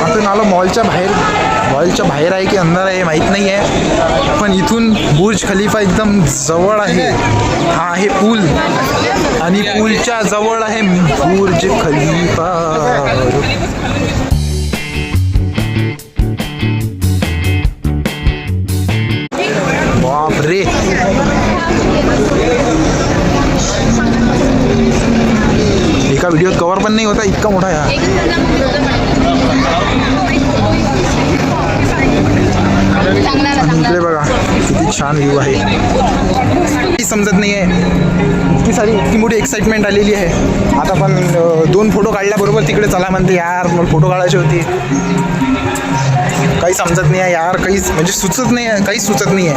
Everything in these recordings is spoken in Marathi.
आपण आलो मॉलच्या बाहेर आहे की अंदर आहे माहीत नाही आहे, पण इथून बुर्ज खलिफा एकदम जवळ आहे. हा आहे पूल आणि पूलच्या जवळ आहे बुर्ज खलिफा. बाप रे, एका व्हिडिओत कव्हर पण नाही होता, इतका मोठा आहे. इकडे बघा किती छान व्ह्यू आहे. काही समजत नाही आहे, इतकी मोठी एक्साइटमेंट आलेली आहे. आता पण 2 फोटो काढल्याबरोबर तिकडे चला म्हणते. यार मला फोटो काढायचे होते, काही समजत नाही आहे यार, काहीच म्हणजे सुचत नाही आहे, काहीच सुचत नाही आहे.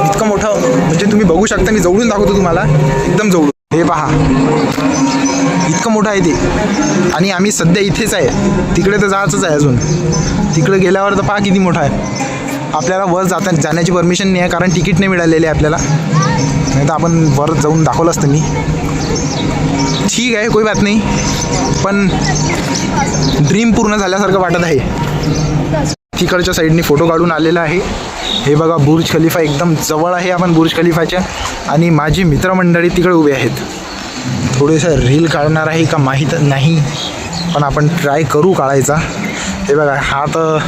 इतकं मोठं म्हणजे तुम्ही बघू शकता, मी जवळून दाखवतो तुम्हाला, एकदम जवळून. हे पहा इतकं मोठं आहे ते. आणि आम्ही सध्या इथेच आहे, तिकडे तर जायचंच आहे अजून. तिकडे गेल्यावर तर पहा किती मोठं आहे. आपल्याला वर जाण्याची परमिशन नाही आहे, कारण तिकीट नाही मिळालेली आहे आपल्याला, नाही तर आपण वर जाऊन दाखवलं असतं मी. ठीक आहे, कोई बात नाही, पण ड्रीम पूर्ण झाल्यासारखं वाटत आहे. तिकडच्या साईडनी फोटो काढून आलेला आहे. हे बघा बुर्ज खलिफा एकदम जवळ आहे आपण बुर्ज खलिफाच्या. आणि माझी मित्रमंडळी तिकडे उभे आहेत. थोडेसं रील काढणार आहे का माहीत नाही, पण आपण ट्राय करू काढायचा. हे बघा हा तर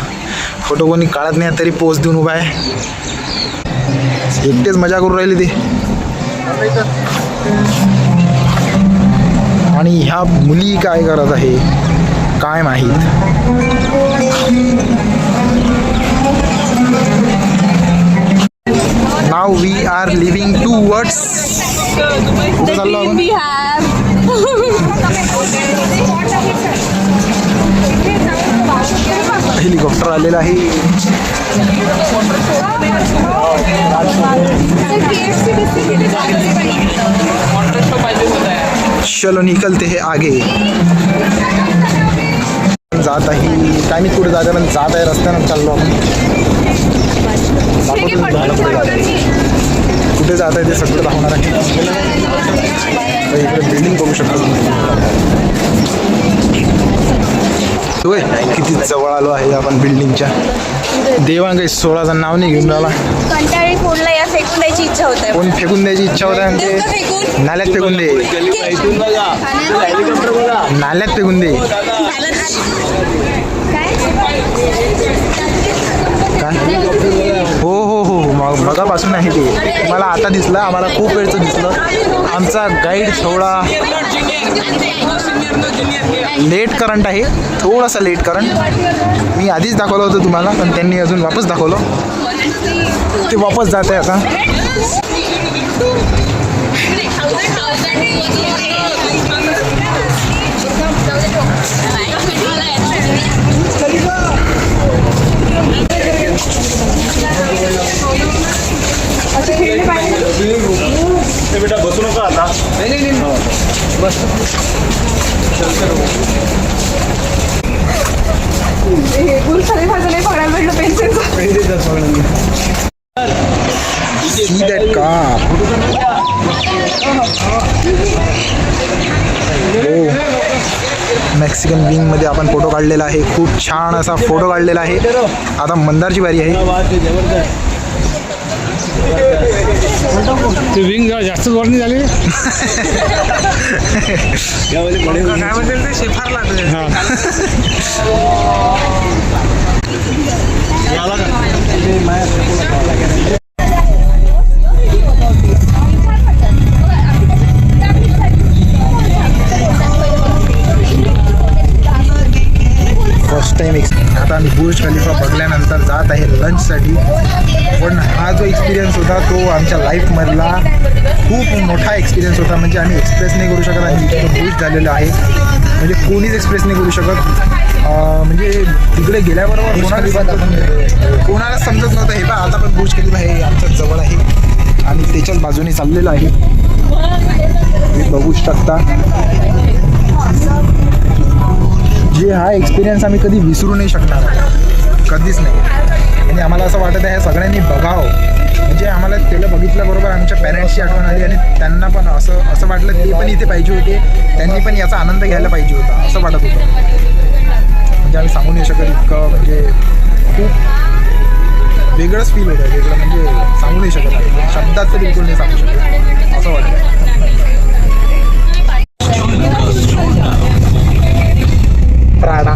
फोटो कोणी काढत नाही तरी पोज देऊन उभा आहे. एकटेच मजा करून राहिली ती. आणि ह्या मुली काय करत आहे काय माहीत. Now we R living towards. कुठे चाललो आपण? हेलिकॉप्टर आलेला आहे. चलो निकलते हे आगे. जात आहे काय मी कुठे जाते, पण जात आहे रस्त्यानं चाललो आपण. कुठे जात आहे ते सगळं दाखवणार आहे. इकडे बिल्डिंग बघू शकतो. किती जवळ आलो आहे आपण बिल्डिंगच्या. देवांग 16चं नाव नाही घेऊन राहिला. कंटाळी फोडला या फेकून द्यायची इच्छा होत आहे. कोण फेकून द्यायची इच्छा होत आहे ते नाल्यात फेकून दे. नाल्यात फेकून दे. हो हो हो मगापासून आहे ते. मला आता दिसलं, आम्हाला खूप वेळचं दिसलं. आमचा गाईड थोडा लेट करंट आहे, थोडासा लेट करंट. मी आधीच दाखवलं होतं तुम्हाला, पण त्यांनी अजून वापस दाखवलं. ते वापस जात आहे आता. बेटा बसू नका आता. नाही बस. बुर्ज खलिफाचं नाही पकडायला भेटलं पेन्सिलचं. See that car. मेक्सिकन विंगमध्ये आपण फोटो काढलेला आहे. खूप छान असा फोटो काढलेला आहे. आता मंदारची बारी आहे. ते विंग जास्तच वरणी झाली. काय म्हणते ते शेफारला. फर्स्ट टाइम आता आम्ही बुर्ज खलिफा बघल्यानंतर जात आहे लंचसाठी. पण हा जो एक्सपिरियन्स होता तो आमच्या लाईफमधला खूप मोठा एक्सपिरियन्स होता. म्हणजे आम्ही एक्सप्रेस नाही करू शकत. आणि इतकं बुर्ज झालेलं आहे म्हणजे कोणीच एक्सप्रेस नाही करू शकत. म्हणजे तिकडे गेल्याबरोबर कोणाला समजत नव्हतं. हे बा आता पण बुर्ज खलिफा हे आमच्या जवळ आहे आणि त्याच्याच बाजूने चाललेलं आहे. तुम्ही बघू शकता. जे हा एक्सपिरियन्स आम्ही कधी विसरू नाही शकणार, कधीच नाही. आणि आम्हाला असं वाटत आहे सगळ्यांनी बघावं. म्हणजे आम्हाला त्याला बघितल्याबरोबर आमच्या पॅरेंट्सची आठवण आली आणि त्यांना पण असं वाटलं ते पण इथे पाहिजे होते, त्यांनी पण याचा आनंद घ्यायला पाहिजे होता असं वाटत होतं. म्हणजे मी सांगू नाही शकत. इतकं म्हणजे खूप वेगळंच फील होतं. वेगळं म्हणजे सांगू नाही शकत आहे. शब्दात तर बिलकुल नाही सांगू शकत असं वाटतं. प्राडा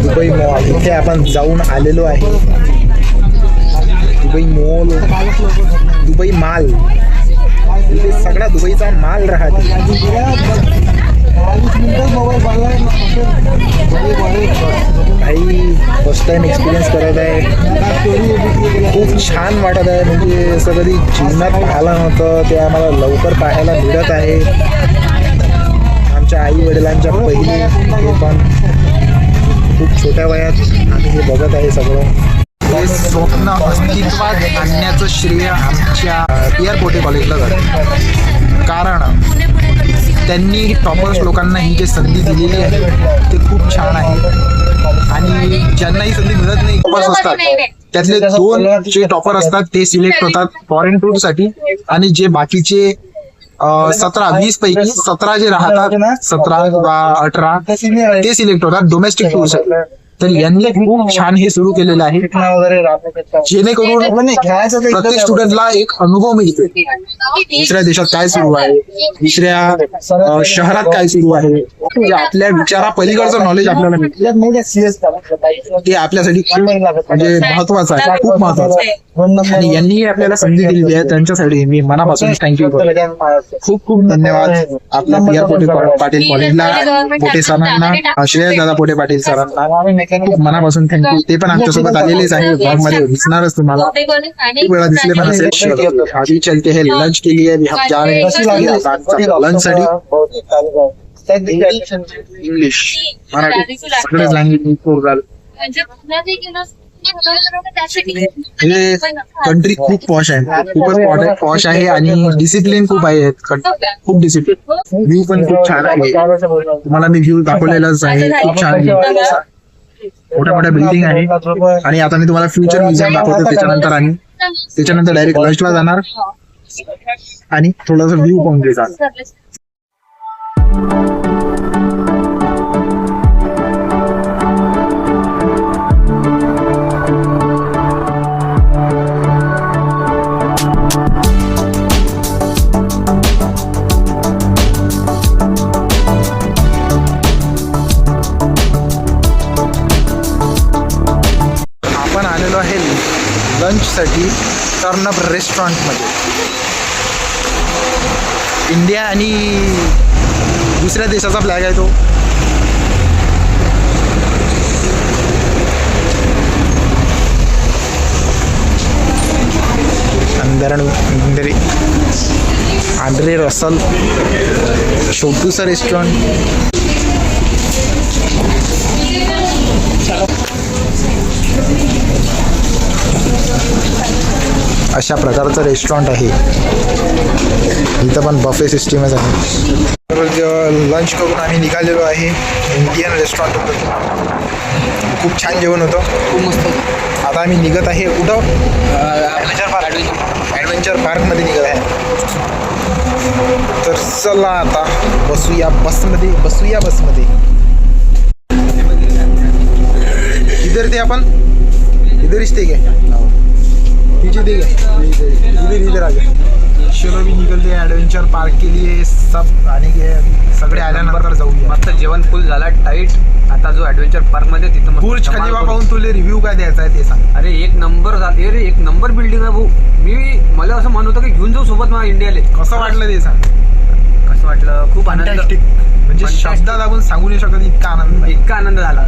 दुबई मॉल इथे आपण जाऊन आलेलो आहे. दुबई मॉल, दुबई माल, इथे सगळा दुबईचा माल राहते. काही फर्स्ट टाइम एक्सपिरियन्स करत आहे. खूप छान वाटत आहे. म्हणजे असं कधी जीवनात पाहायला नव्हतं ते आम्हाला लवकर पाहायला मिळत आहे. आमच्या आई वडिलांच्या पहिले ते पण खूप छोट्या वयात आम्ही हे बघत आहे सगळं. हे स्वप्न अस्तित्वात आणण्याचं श्रेय आमच्या PR पोटे कॉलेजला जातं. कारण त्यांनी टॉपर्स लोकांना ही जी संधी दिलेली आहे ते खूप छान आहे. आणि ज्यांना ही संधी मिळत नाही, टॉपर्स असतात त्यातले 2 जे टॉपर असतात ते सिलेक्ट होतात फॉरेन टूरसाठी. आणि जे बाकीचे 17-20 पैकी 17 जे राहतात, 17 किंवा 18 ते सिलेक्ट होतात डोमेस्टिक टूरसाठी. तर यांनी खूप छान हे सुरू केलेलं आहे जेणेकरून प्रत्येक स्टुडंटला एक अनुभव मिळतो. दुसऱ्या देशात काय सुरू आहे, दुसऱ्या शहरात काय सुरू आहे, म्हणजे आपल्या विचारा पलीकडचं नॉलेज आपल्याला मिळतं. ते आपल्यासाठी खूप म्हणजे महत्वाचं आहे, खूप महत्वाचं आहे. आणि यांनी आपल्याला संधी दिलेली आहे त्यांच्यासाठी मी मनापासून थँक्यू करतो. खूप खूप धन्यवाद आपल्या PR पोटे पाटील कॉलेजला, पोटे सरांना, श्रेयस दादा पोटे पाटील सरांना खूप मनापासून थँक्यू. ते पण आमच्यासोबत आलेलेच आहे. ब्लॉग मध्ये दिसणारच तुम्हाला, खूप वेळा दिसले पण असेल. आधी चलते हे लंच के लिए भी हम जा रहे हैं. लंच साठी इंग्लिश, मराठी सगळेच लँग्वेज. हे कंट्री खूप पॉश आहे, खूपच पॉश आहे आणि डिसिप्लिन खूप आहे. खूप डिसिप्लिन. व्ह्यू पण खूप छान आहे. तुम्हाला मी व्ह्यू दाखवलेलाच आहे. खूप छान मोठ्या मोठ्या बिल्डिंग आहे. आणि आता मी तुम्हाला फ्युचर म्युझियम दाखवतो त्याच्यानंतर डायरेक्ट लंचला जाणार आणि थोडासा व्ह्यू पाहून घ्यायचा. आपण आलेलो आहे लंचसाठी टर्नअप रेस्टॉरंटमध्ये. इंडिया आणि दुसऱ्या देशाचा फ्लॅग आहे तो. आंद्रे रसल छोटूसं रेस्टॉरंट. अशा प्रकारचं रेस्टॉरंट आहे. इथं पण बफे सिस्टीमच आहे. लंच करून आम्ही निघालेलो आहे इंडियन रेस्टॉरंट. खूप छान जेवण होतं, खूप मस्त. आता आम्ही निघत आहे कुठं, ॲडव्हेंचर पार्कमध्ये निघत आहे. तर चला आता बसूया बसमध्ये. इधर थे अपन, इधर ही थे क्या, पीछे थे क्या, इधर आ गया. चलो भी निकलते हैं एडवेंचर पार्क के लिए. सब आने के सगळे आल्यानंतर जाऊया. मस्त जेवण फुल झाला टाईट. आता जो ॲडव्हेंचर पार्क मध्ये तिथं बुर्ज खलिफा पाहून तुला रिव्ह्यू काय द्यायचा आहे ते सांग. अरे एक नंबर झाले रे, एक नंबर बिल्डिंग आहे भाऊ. मला असं म्हणत होतं की घेऊन जाऊ सोबत मला इंडियाले. कसं वाटलं ते सांग. कसं वाटलं, खूप आनंद. म्हणजे शब्दात आपण सांगू नाही शकत इतका आनंद झाला.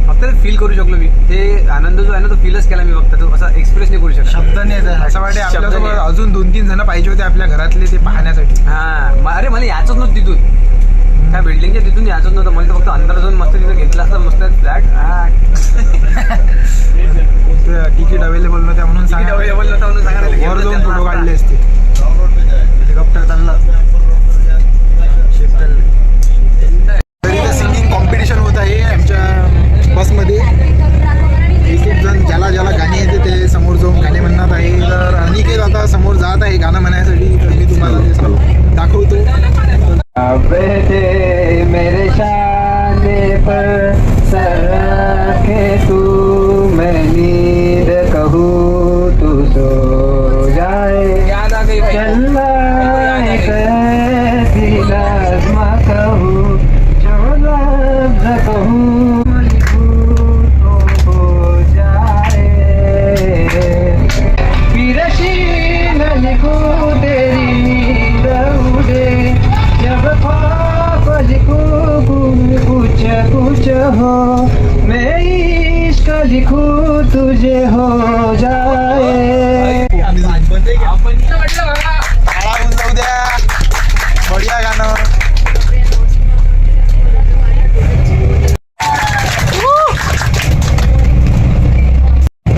फक्त फील करू शकलो मी. ते आनंद जो आहे ना तो फीलच केला मी. फक्त तो असा एक्सप्रेस नाही करू शकत. शब्द नाही. असं वाटतं आपल्यासोबत अजून 2-3 जण पाहिजे होते आपल्या घरातले ते पाहण्यासाठी. हा अरे मला याचंच नव्हतं तिथून, त्या बिल्डिंगच्या तिथून याचंच नव्हतं. मला तर फक्त अंदर जाऊन मस्त तिथं घेतला असता मस्त फ्लॅट. तिकीट अवेलेबल नव्हत्या म्हणून सांगा. अवेलेबल नव्हता म्हणून सांगा. वर जाऊन फोटो काढले असते. हेलिकॉप्टर चाललं. सिंगिंग कॉम्पिटिशन होत आहे आमच्या बसमध्ये. एक जण ज्याला गाणी येते ते समोर जाऊन गाणे म्हणणार आहे. तर अनिकेत आता समोर जात आहे गाणं म्हणायसाठी. तर मी तुम्हाला ते दाखवतो. बैठे मेरे शाने पर सर रखे तू, मैं नींद कहूँ तू सो जाए, याद आ गई भाई. चलना कैसी नज़्म कहूँ, जो लफ्ज़ कहूँ लिखूँ तो हो जाए, फिरशी न लिखूँ तेरी नींद उड़े, जब ख्वाब लिखूँ कुछ कुछ हो, मैं इश्क लिखूँ तुझे हो जाए. काळा ऊन जाऊ द्या. बढिया गाणं.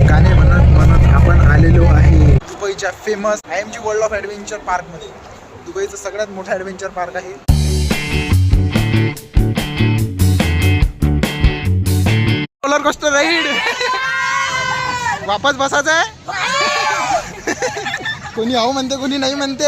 गाणे म्हणत म्हणत आपण आलेलो आहे दुबईच्या famous IMG world of adventure park मध्ये. दुबईचं सगळ्यात मोठं ॲडव्हेंचर पार्क आहे. Roller coaster ride. वापस बसायचं आहे. कोणी हो म्हणते कोणी नाही म्हणते.